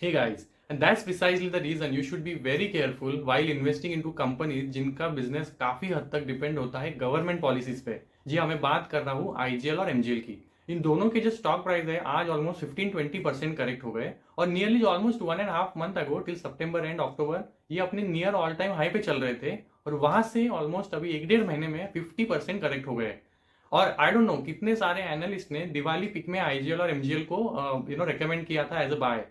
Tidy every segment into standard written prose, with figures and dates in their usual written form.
Hey guys, and that's precisely the reason you should be very careful while investing into companies जिनका business काफी हद तक depend होता है गवर्नमेंट पॉलिसीज पे। जी हाँ, मैं बात कर रहा हूँ आईजीएल और एमजीएल की। इन दोनों के जो स्टॉक प्राइस है आज ऑलमोस्ट 15-20% करेक्ट हो गए और nearly almost 1.5 month ago till September and October ये अपने नियर ऑल टाइम हाई पे चल रहे थे और वहां से ऑलमोस्ट अभी 1-1.5 महीने में 50% करेक्ट हो गए। और आई डोंट नो कितने सारे एनालिस्ट ने दिवाली पिक में आईजीएल और एमजीएल को रेकमेंड किया था एज अ बाय।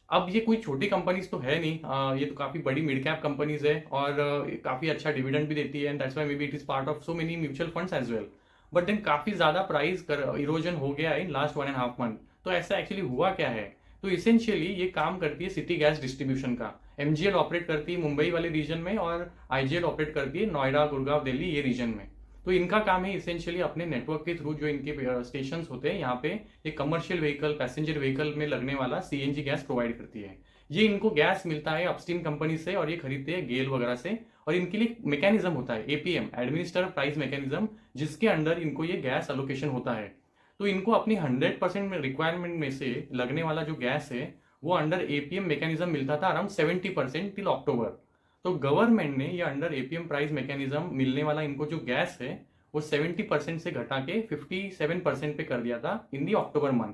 अब ये कोई छोटी कंपनीज तो है नहीं, ये तो काफी बड़ी मिड कैप कंपनीज है और काफी अच्छा डिविडेंड भी देती है and that's why maybe it is part of so many mutual funds as well. But then काफी ज्यादा प्राइस इरोजन हो गया इन लास्ट 1.5 मंथ। तो ऐसा एक्चुअली हुआ क्या है? तो इसेंशियली ये काम करती है सिटी गैस डिस्ट्रीब्यूशन का। एमजीएल ऑपरेट करती है मुंबई वाले रीजन में और आईजीएल ऑपरेट करती है नोएडा, गुड़गांव, दिल्ली ये रीजन में। तो इनका काम है इसेंशियली अपने नेटवर्क के थ्रू जो इनके स्टेशन होते हैं यहाँ पे एक कमर्शियल व्हीकल, पैसेंजर व्हीकल में लगने वाला सीएनजी गैस प्रोवाइड करती है। ये इनको गैस मिलता है अपस्ट्रीम कंपनी से और ये खरीदते हैं गेल वगैरह से। और इनके लिए मैकेनिज्म होता है एपीएम, एडमिनिस्टर प्राइस मैकेनिज्म, जिसके अंडर इनको ये गैस अलोकेशन होता है। तो इनको अपनी 100% रिक्वायरमेंट में से लगने वाला जो गैस है वो अंडर एपीएम मैकेनिज्म मिलता था अराउंड 70% टिल अक्टूबर। तो गवर्नमेंट ने ये अंडर एपीएम प्राइस मैकेनिज्म मिलने वाला इनको जो गैस है वो 70% से घटा के 57% पे कर दिया था इन दी अक्टूबर मंथ।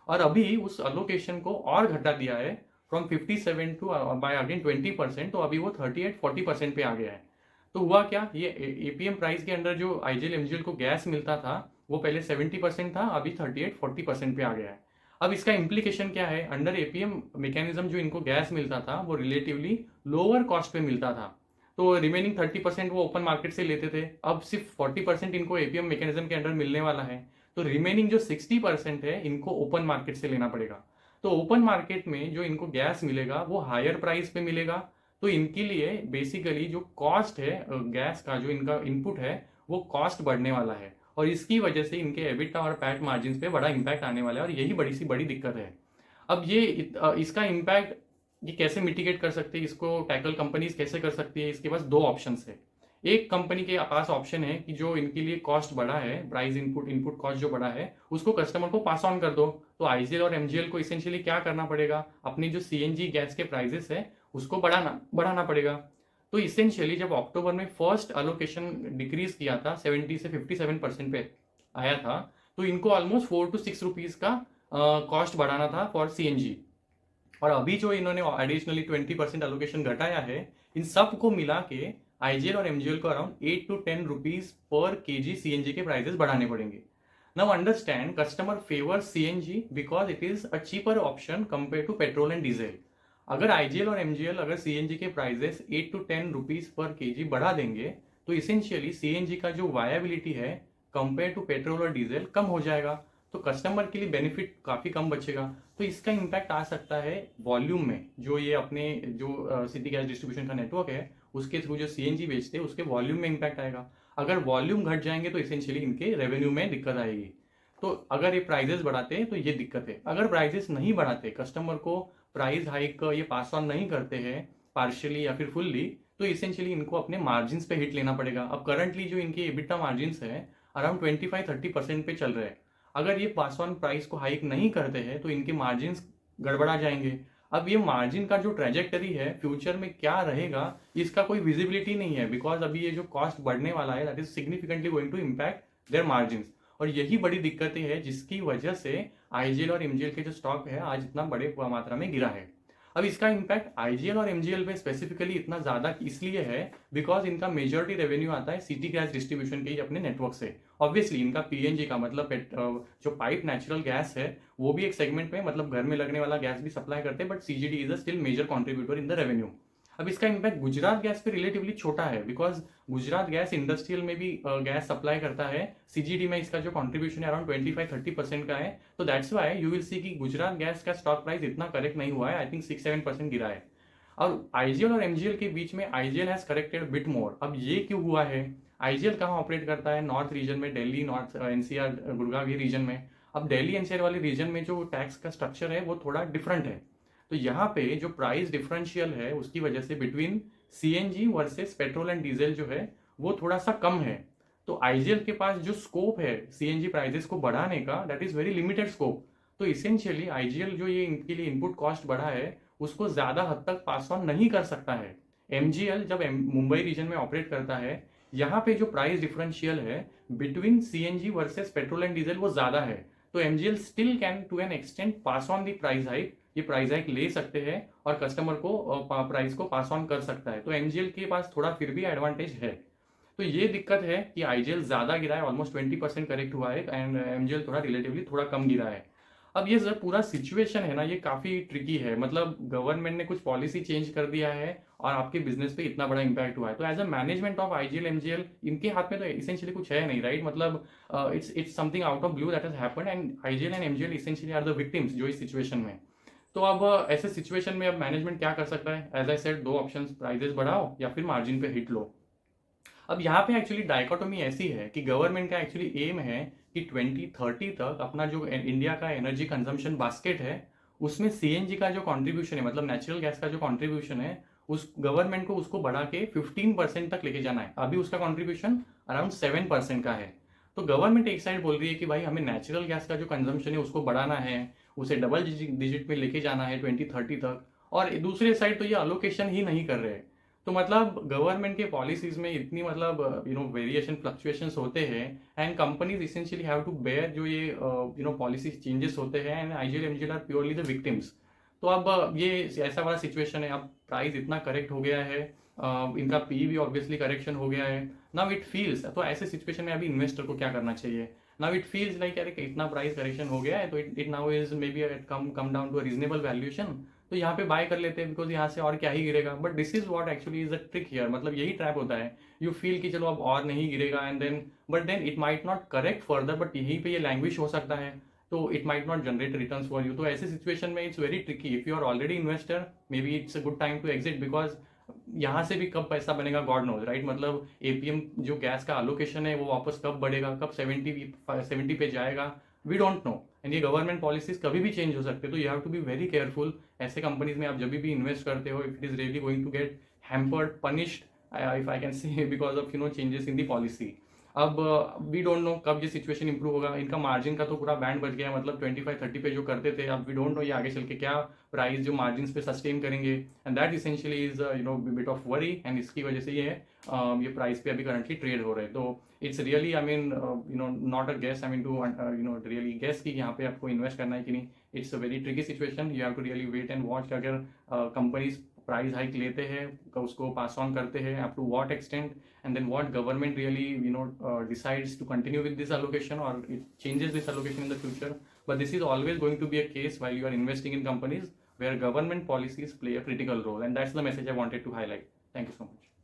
और अभी उस अलोकेशन को और घटा दिया है फ्रॉम 57 टू बाय अगेन 20%। तो अभी वो 38-40% पे आ गया है। तो हुआ क्या, ये एपीएम प्राइस के अंडर जो आईजीएल एमजीएल को गैस मिलता था वो पहले 70% था, अभी 38-40% पे आ गया है। अब इसका इम्प्लीकेशन क्या है? अंडर एपीएम मैकेनिज्म जो इनको गैस मिलता था वो रिलेटिवली लोअर कॉस्ट पे मिलता था। तो रिमेनिंग 30% वो ओपन मार्केट से लेते थे, अब सिर्फ 40% इनको एपीएम मैकेनिज्म के अंडर मिलने वाला है। तो रिमेनिंग जो 60% है इनको ओपन मार्केट से लेना पड़ेगा। तो ओपन मार्केट में जो इनको गैस मिलेगा वो हायर प्राइस पे मिलेगा। तो इनके लिए बेसिकली जो कॉस्ट है गैस का, जो इनका इनपुट है वो कॉस्ट बढ़ने वाला है और इसकी वजह से इनके एबिटा और पैट मार्जिन पे बड़ा इंपैक्ट आने वाला है और यही बड़ी सी बड़ी दिक्कत है। अब ये इसका इम्पैक्ट ये कैसे मिटिगेट कर सकते हैं, इसको टैकल कंपनीज कैसे कर सकती है? इसके पास दो ऑप्शंस है। एक कंपनी के पास ऑप्शन है कि जो इनके लिए कॉस्ट बढ़ा है, प्राइस इनपुट इनपुट कॉस्ट जो बढ़ा है उसको कस्टमर को पास ऑन कर दो। तो आईजीएल और एमजीएल को इसेंशियली क्या करना पड़ेगा, अपनी जो सीएनजी गैस के प्राइसेस है उसको बढ़ाना बढ़ाना पड़ेगा। तो इसेंशियली जब अक्टूबर में फर्स्ट अलोकेशन डिक्रीज किया था 70 से 57% पे आया था, तो इनको ऑलमोस्ट 4 to 6 रुपीज का कॉस्ट बढ़ाना था फॉर सीएनजी। और अभी जो इन्होंने एडिशनली 20% एलोकेशन घटाया है, इन सब को मिला के आईजीएल और एमजीएल को around 8 to 10 rupees per kg CNG के प्राइसेस बढ़ाने पड़ेंगे। Now understand, customer favour CNG because it is a cheaper option compare to petrol and diesel. अगर आईजीएल और एमजीएल अगर सीएनजी के prices 8 to 10 rupees per kg बढ़ा देंगे तो इसेंशियली सीएनजी का जो वायबिलिटी है कंपेयर टू पेट्रोल और डीजल कम हो जाएगा। तो कस्टमर के लिए बेनिफिट काफी कम बचेगा। तो इसका इम्पैक्ट आ सकता है वॉल्यूम में, जो ये अपने जो सिटी गैस डिस्ट्रीब्यूशन का नेटवर्क है उसके थ्रू जो सीएनजी बेचते हैं उसके वॉल्यूम में इम्पैक्ट आएगा। अगर वॉल्यूम घट जाएंगे तो इसेंशियली इनके रेवेन्यू में दिक्कत आएगी। तो अगर ये प्राइजेस बढ़ाते हैं तो ये दिक्कत है, अगर प्राइजेस नहीं बढ़ाते, कस्टमर को प्राइस हाइक ये पास ऑन नहीं करते हैं पार्शियली या फिर फुल्ली, तो इसेंशियली इनको अपने मार्जिन पे हिट लेना पड़ेगा। अब करंटली जो इनके एबिटा मार्जिन है अराउंड 25-30% पे चल रहे हैं। अगर ये पास ऑन प्राइस को हाइक नहीं करते हैं तो इनके मार्जिन गड़बड़ा जाएंगे। अब ये मार्जिन का जो ट्रेजेक्टरी है फ्यूचर में क्या रहेगा इसका कोई विजिबिलिटी नहीं है, बिकॉज अभी ये जो कॉस्ट बढ़ने वाला है that is significantly going to impact their margin. और यही बड़ी दिक्कतें हैं जिसकी वजह से आईजीएल और एमजीएल के जो स्टॉक है आज इतना बड़े मात्रा में गिरा है। अब इसका इम्पैक्ट आईजीएल और एमजीएल पे स्पेसिफिकली इतना ज्यादा इसलिए है बिकॉज इनका मेजॉरिटी रेवेन्यू आता है सिटी गैस डिस्ट्रीब्यूशन के ही अपने नेटवर्क से। ऑब्वियसली इनका पीएनजी का मतलब जो पाइप नेचुरल गैस है वो भी एक सेगमेंट में, मतलब घर में लगने वाला गैस भी सप्लाई करते हैं, but CGD is a still major contributor in the revenue. अब इसका इम्पैक्ट गुजरात गैस पे रिलेटिवली छोटा है बिकॉज गुजरात गैस इंडस्ट्रियल में भी गैस सप्लाई करता है। सीजीडी में इसका जो कॉन्ट्रीब्यूशन है अराउंड 25-30% का है। तो that's why you will see कि गुजरात गैस का स्टॉक प्राइस इतना करेक्ट नहीं हुआ है, आई थिंक 6-7% गिरा है। और आईजीएल और एमजीएल के बीच में IGL has corrected bit more. अब ये क्यों हुआ है? आईजीएल कहाँ ऑपरेट करता है? नॉर्थ रीजन में, दिल्ली, नॉर्थ एनसीआर, गुड़गांव ये रीजन में। अब दिल्ली एनसीआर वाले रीजन में जो टैक्स का स्ट्रक्चर है वो थोड़ा डिफरेंट है। तो यहाँ पे जो प्राइस डिफरेंशियल है उसकी वजह से between CNG versus petrol and diesel जो है वो थोड़ा सा कम है। तो आईजीएल के पास जो स्कोप है सीएनजी प्राइसेस को बढ़ाने का that is very limited scope. तो इसेंशियली आईजीएल जो ये इनके लिए इनपुट कॉस्ट बढ़ा है उसको ज़्यादा हद तक पास ऑन नहीं कर सकता है। एमजीएल जब मुंबई रीजन में ऑपरेट करता है, यहाँ पे जो प्राइस डिफरेंशियल है between CNG versus petrol and diesel वो ज़्यादा है। तो MGL still can to an extent pass on the price hike, ये प्राइस हाइक ले सकते हैं और कस्टमर को प्राइस को पास ऑन कर सकता है। तो एमजीएल के पास थोड़ा फिर भी एडवांटेज है। तो ये दिक्कत है कि आईजीएल ज़्यादा गिरा है, ऑलमोस्ट 20% करेक्ट हुआ है, एंड एमजीएल थोड़ा रिलेटिवली थोड़ा कम गिरा है। अब ये सर पूरा सिचुएशन है ना, ये काफ़ी ट्रिकी है। मतलब गवर्नमेंट ने कुछ पॉलिसी चेंज कर दिया है और आपके बिजनेस पे इतना बड़ा इंपैक्ट हुआ है। तो as a management of IGL MGL, इनके हाथ में तो इसेंशियली कुछ है नहीं, राइट? मतलब it's something out of blue that has happened, and IGL and MGL essentially are the victims जो इस सिचुएशन में। तो अब ऐसे सिचुएशन में अब मैनेजमेंट क्या कर सकता है? एज आई सेड, दो ऑप्शंस, प्राइजेस बढ़ाओ या फिर मार्जिन पे हिट लो। अब यहाँ पे एक्चुअली डायकोटोमी ऐसी है कि गवर्नमेंट का एक्चुअली एम है कि 2030 तक अपना जो इंडिया का एनर्जी कंजम्पशन बास्केट है उसमें सीएनजी का जो कंट्रीब्यूशन है, मतलब नेचुरल गैस का जो कंट्रीब्यूशन है, उस गवर्नमेंट को उसको बढ़ा के 15% तक लेके जाना है। अभी उसका कंट्रीब्यूशन अराउंड 7% का है। तो गवर्नमेंट एक साइड बोल रही है कि भाई हमें नेचुरल गैस का जो कंजम्पशन है उसको बढ़ाना है, उसे डबल डिजिट में लेके जाना है 2030 तक, और दूसरे साइड तो ये अलोकेशन ही नहीं कर रहे। तो मतलब गवर्नमेंट के पॉलिसीज में इतनी मतलब वेरिएशन फ्लक्चुएशंस होते हैं, and companies essentially have to bear जो ये पॉलिसी चेंजेस होते हैं, and IGL MGL are purely the victims. तो अब ये ऐसा वाला सिचुएशन है। अब प्राइस इतना करेक्ट हो गया है, इनका पी भी ऑब्वियसली करेक्शन हो गया है। नाउ इट फील्स, तो ऐसे सिचुएशन में अभी इन्वेस्टर को क्या करना चाहिए? नाउ इट फील्स लाइक अरे इतना प्राइस करेक्शन हो गया है तो it now is maybe come down to a reasonable valuation, तो यहाँ पे बाय कर लेते हैं बिकॉज यहाँ से और क्या ही गिरेगा। But this is what actually is the trick here, मतलब यही ट्रैप होता है। यू फील कि चलो अब और नहीं गिरेगा, and then but then it might not correct further, but यहीं पे ये लैंग्वेज हो सकता है, तो it might not generate returns for you. तो ऐसे सिचुएशन में it's very tricky. If you are already investor, maybe it's a good time to exit, because यहाँ से भी कब पैसा बनेगा गॉड नोज, राइट? मतलब एपीएम जो गैस का अलोकेशन है वो वापस कब बढ़ेगा, कब 70 पे जाएगा, वी डोंट नो। एंड ये गवर्नमेंट पॉलिसीज कभी भी चेंज हो सकते हैं, तो you have to be very careful. ऐसे कंपनीज में आप जब भी इन्वेस्ट करते हो, if it is really going to get hampered, punished, if I can say, because of changes in the policy. अब वी डोंट नो कब ये सिचुएशन इंप्रूव होगा। इनका मार्जिन का तो पूरा बैंड बच गया है, मतलब 25-30 पे जो करते थे, अब वी डोंट नो ये आगे चल के क्या प्राइस जो मार्जिन पे सस्टेन करेंगे, and that essentially is bit of worry, and इसकी वजह से ये प्राइस पे अभी करंटली ट्रेड हो रहे हैं। तो it's really I mean not a guess, I mean to really guess कि यहाँ पे आपको इन्वेस्ट करना है कि नहीं। It's a very tricky situation, you have to really wait and watch. अगर कंपनीज प्राइस हाइक लेते हैं, उसको पास ऑन करते हैं, up to what extent, and then what government really decides to continue with this allocation, or it changes this allocation in the future. But this is always going to be a case while you are investing in companies where government policies play a critical role, and that's the message I wanted to highlight. Thank you so much.